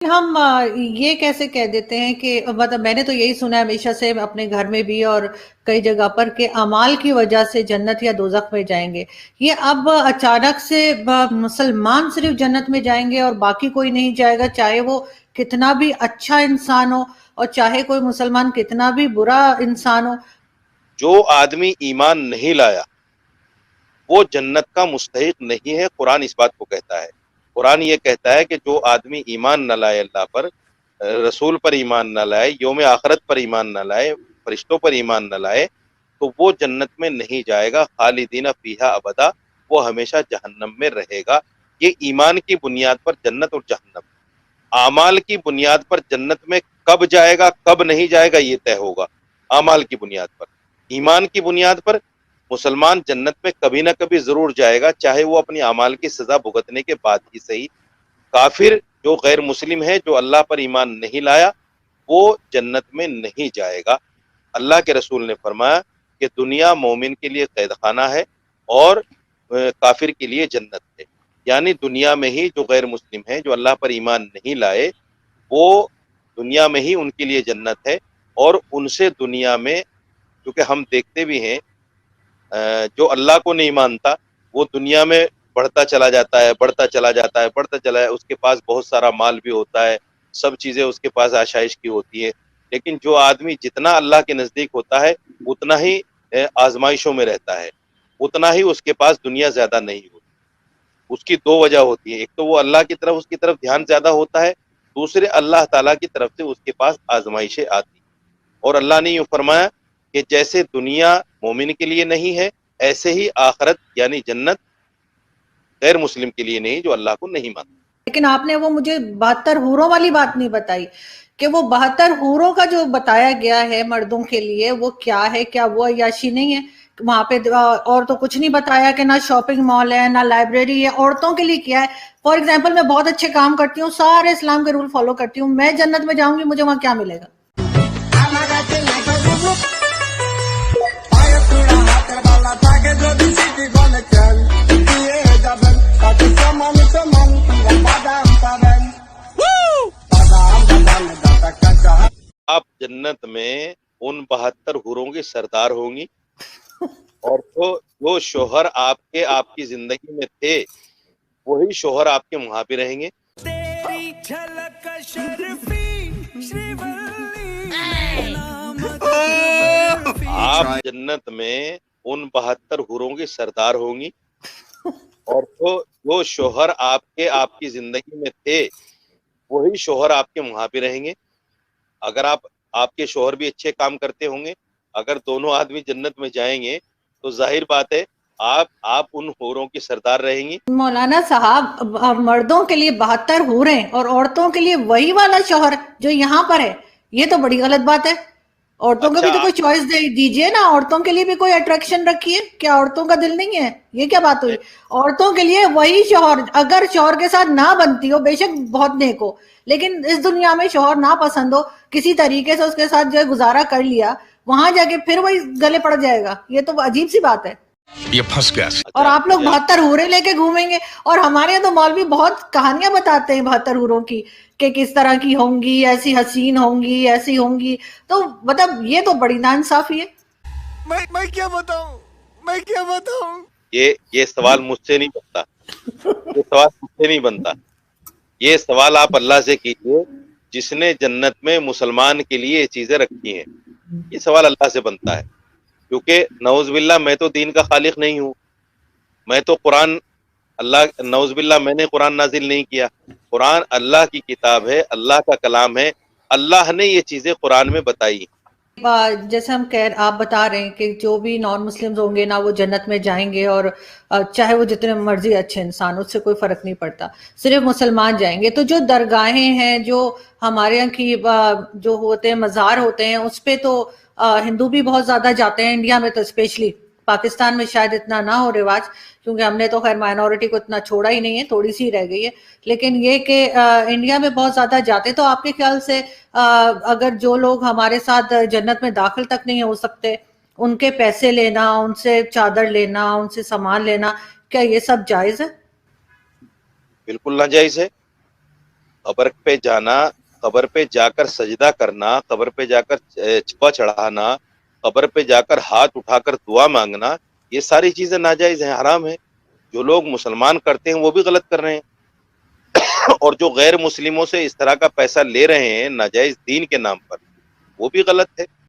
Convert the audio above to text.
ہم یہ کیسے کہہ دیتے ہیں کہ مطلب میں نے تو یہی سنا ہے ہمیشہ سے اپنے گھر میں بھی اور کئی جگہ پر کہ اعمال کی وجہ سے جنت یا دوزخ میں جائیں گے. یہ اب اچانک سے مسلمان صرف جنت میں جائیں گے اور باقی کوئی نہیں جائے گا، چاہے وہ کتنا بھی اچھا انسان ہو اور چاہے کوئی مسلمان کتنا بھی برا انسان ہو؟ جو آدمی ایمان نہیں لایا وہ جنت کا مستحق نہیں ہے. قرآن اس بات کو کہتا ہے. قرآن یہ کہتا ہے کہ جو آدمی ایمان نہ لائے، اللہ پر، رسول پر ایمان نہ لائے، یوم آخرت پر ایمان نہ لائے، فرشتوں پر ایمان نہ لائے، تو وہ جنت میں نہیں جائے گا. خالدین فیہا ابدا، وہ ہمیشہ جہنم میں رہے گا. یہ ایمان کی بنیاد پر جنت اور جہنم. اعمال کی بنیاد پر جنت میں کب جائے گا کب نہیں جائے گا یہ طے ہوگا. اعمال کی بنیاد پر، ایمان کی بنیاد پر مسلمان جنت میں کبھی نہ کبھی ضرور جائے گا، چاہے وہ اپنی اعمال کی سزا بھگتنے کے بعد ہی صحیح. کافر جو غیر مسلم ہے، جو اللہ پر ایمان نہیں لایا، وہ جنت میں نہیں جائے گا. اللہ کے رسول نے فرمایا کہ دنیا مومن کے لیے قید خانہ ہے اور کافر کے لیے جنت ہے. یعنی دنیا میں ہی جو غیر مسلم ہیں، جو اللہ پر ایمان نہیں لائے، وہ دنیا میں ہی ان کے لیے جنت ہے. اور ان سے دنیا میں، کیونکہ ہم دیکھتے بھی ہیں جو اللہ کو نہیں مانتا وہ دنیا میں بڑھتا چلا جاتا ہے، بڑھتا چلا جاتا ہے، بڑھتا چلا ہے. اس کے پاس بہت سارا مال بھی ہوتا ہے، سب چیزیں اس کے پاس آشائش کی ہوتی ہیں. لیکن جو آدمی جتنا اللہ کے نزدیک ہوتا ہے اتنا ہی آزمائشوں میں رہتا ہے، اتنا ہی اس کے پاس دنیا زیادہ نہیں ہوتی. اس کی دو وجہ ہوتی ہے، ایک تو وہ اللہ کی طرف، اس کی طرف دھیان زیادہ ہوتا ہے، دوسرے اللہ تعالیٰ کی طرف سے اس کے پاس آزمائشیں آتی. اور اللہ نے یوں فرمایا کہ جیسے دنیا مومن کے لیے نہیں ہے، ایسے ہی آخرت یعنی جنت غیر مسلم کے لیے نہیں جو اللہ کو نہیں مانتا. لیکن آپ نے وہ مجھے 72 حوروں والی بات نہیں بتائی کہ وہ 72 حوروں کا جو بتایا گیا ہے مردوں کے لیے وہ کیا ہے؟ کیا وہ عیاشی نہیں ہے وہاں پہ؟ اور تو کچھ نہیں بتایا کہ نہ شاپنگ مال ہے نہ لائبریری ہے. عورتوں کے لیے کیا ہے؟ فار ایگزامپل میں بہت اچھے کام کرتی ہوں، سارے اسلام کے رول فالو کرتی ہوں، میں جنت میں جاؤں گی، مجھے وہاں کیا ملے گا؟ آپ جنت میں ان 72 حوروں کی سردار ہوں گی، اور جو شوہر آپ کی زندگی میں تھے وہی شوہر آپ کے وہاں بھی رہیں گے. آپ جنت میں ان 72 حوروں کی سردار ہوں گی، اور جو شوہر آپ کی زندگی میں تھے وہی شوہر آپ کے وہاں بھی رہیں گے. اگر آپ کے شوہر بھی اچھے کام کرتے ہوں گے، اگر دونوں آدمی جنت میں جائیں گے تو ظاہر بات ہے آپ ان حوروں کی سردار رہیں گی. مولانا صاحب، مردوں کے لیے 72 حوریں اور عورتوں کے لیے وہی والا شوہر جو یہاں پر ہے، یہ تو بڑی غلط بات ہے. عورتوں کو بھی تو کوئی چوائس دیجئے نا، عورتوں کے لیے بھی کوئی اٹریکشن رکھیے. کیا عورتوں کا دل نہیں ہے؟ یہ کیا بات ہوئی؟ عورتوں کے لیے وہی شوہر، اگر شوہر کے ساتھ نہ بنتی ہو، بے شک بہت نیک ہو، لیکن اس دنیا میں شوہر نہ پسند ہو، کسی طریقے سے اس کے ساتھ جو ہے گزارا کر لیا، وہاں جا کے پھر وہی گلے پڑ جائے گا. یہ تو عجیب سی بات ہے. یہ پھنس گیا. اور آپ لوگ 72 حوریں لے کے گھومیں گے، اور ہمارے یہاں تو مولوی بہت کہانیاں بتاتے ہیں 72 حوروں کی کہ کس طرح کی ہوں گی، ایسی حسین ہوں گی، ایسی ہوں گی. تو مطلب یہ تو بڑی ناانصافی ہے. میں کیا بتاؤں؟ یہ سوال مجھ سے نہیں بنتا، یہ سوال مجھ سے نہیں بنتا. یہ سوال آپ اللہ سے کیجئے جس نے جنت میں مسلمان کے لیے یہ چیزیں رکھی ہیں. یہ سوال اللہ سے بنتا ہے، کیونکہ نعوذ باللہ میں تو دین کا خالق نہیں ہوں. میں تو نعوذ باللہ میں نے قرآن نازل نہیں کیا. قرآن اللہ کی کتاب ہے، اللہ کا کلام ہے. اللہ نے یہ چیزیں قرآن میں بتائی. جیسے آپ بتا رہے ہیں کہ جو بھی نان مسلمز ہوں گے نا وہ جنت میں جائیں گے، اور چاہے وہ جتنے مرضی اچھے انسان، اس سے کوئی فرق نہیں پڑتا، صرف مسلمان جائیں گے. تو جو درگاہیں ہیں، جو ہمارے یہاں کی جو ہوتے ہیں مزار ہوتے ہیں، اس پہ تو ہندو بھی بہت زیادہ جاتے ہیں، انڈیا میں تو اسپیشلی. پاکستان میں شاید اتنا نہ ہو رواج، کیونکہ ہم نے تو خیر مائنورٹی کو اتنا چھوڑا ہی نہیں ہے، تھوڑی سی رہ گئی ہے. لیکن یہ کہ انڈیا میں بہت زیادہ جاتے. تو آپ کے خیال سے اگر جو لوگ ہمارے ساتھ جنت میں داخل تک نہیں ہو سکتے، ان کے پیسے لینا، ان سے چادر لینا، ان سے سامان لینا، کیا یہ سب جائز ہے؟ بالکل ناجائز ہے. قبر پہ جانا، قبر پہ جا کر سجدہ کرنا، قبر پہ جا کر چپا چڑھانا، قبر پہ جا کر ہاتھ اٹھا کر دعا مانگنا، یہ ساری چیزیں ناجائز ہیں، حرام ہیں۔ جو لوگ مسلمان کرتے ہیں وہ بھی غلط کر رہے ہیں، اور جو غیر مسلموں سے اس طرح کا پیسہ لے رہے ہیں ناجائز دین کے نام پر، وہ بھی غلط ہے۔